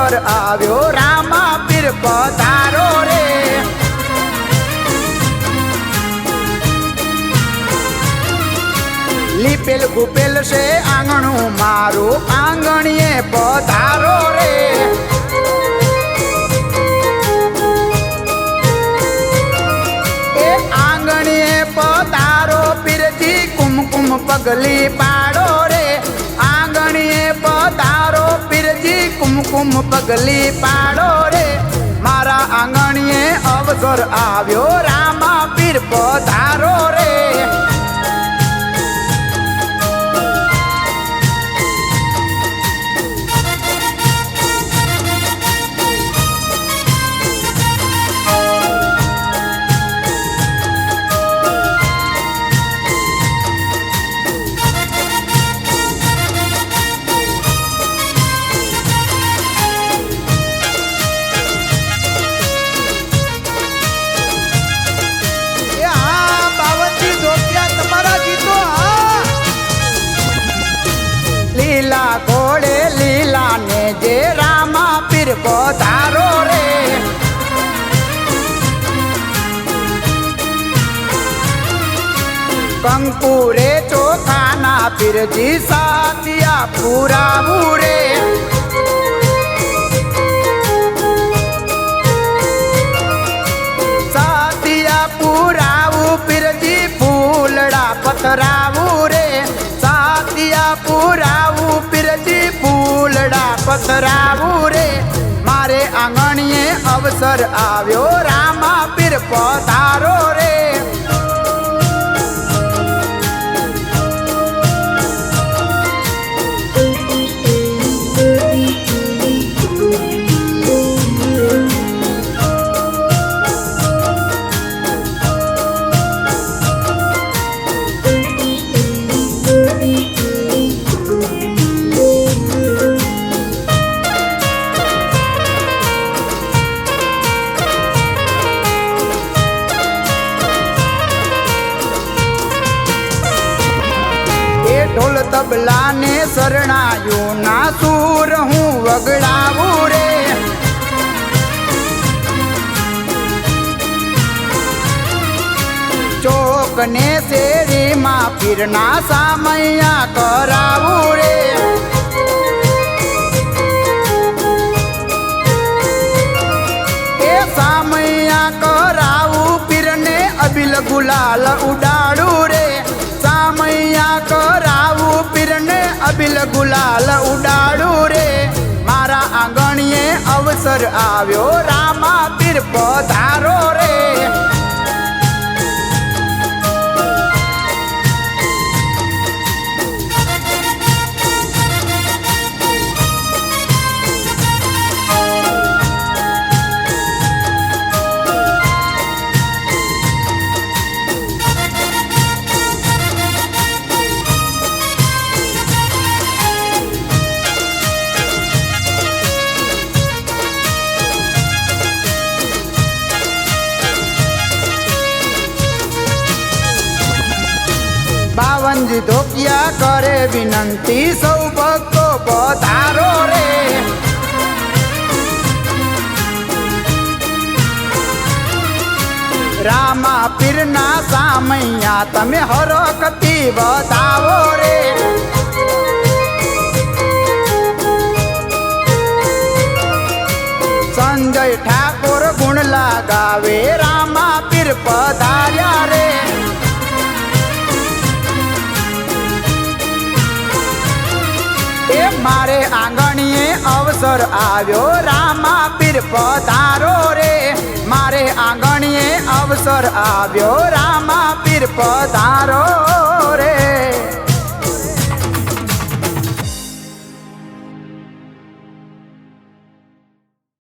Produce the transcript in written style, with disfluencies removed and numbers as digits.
અવસર આવ્યો રામા પીર પધારો રે। લીપેલ ગુપેલ છે આંગણું મારું આંગણીએ પધારો રે। એ આંગણીએ પધારો પીરજી કુમકુમ પગલી પાડો રે। આંગણીએ પધારો પીરજી કુમકુમ પગલી પાડો રે। મારા આંગણીએ અવસર આવ્યો રામા પીર પધારો રે। લીલા ઘોડે લીલા ને જે રામા પીર પધારો રે। કંકુ રે ચોખાના પીરજી સાતિયા પુરાવું રે। સાતિયા પુરાવું પીરજી ફૂલડા પથરાવું રે। સાતિયા પુરાવું પીરજી ફૂલડા પથરાવું રે। મારે આંગણીએ અવસર આવ્યો રામા પીર પધારો રે। ઢોલ તબલા ને શરણાયું ના સૂર હું વગડાવું રે। ચોક ને શેરીમાં પીરના સામૈયા કરાવું રે। એ સામૈયા કરાવું પીરને અબિલ ગુલાલ ઉડાડું રે। સામૈયા કરાવું પીરને અબિલ ગુલાલ ઉડાડું રે। મારા આંગણીએ અવસર આવ્યો રામા પીર પધારો રે। બાવનજી ધોકિયા કરે વિનંતી સૌ ભક્તો પધારો રે। રામા પીરના સામૈયા તમે હરકતી વધાવો રે। સંજય ઠાકોર ગુણ લાગાવે રામા પીર પધાર્યા રે। એ મારે આંગણીએ અવસર આવ્યો રામા પીર પધારો રે। મારે આંગણીએ અવસર આવ્યો રામા પીર પધારો।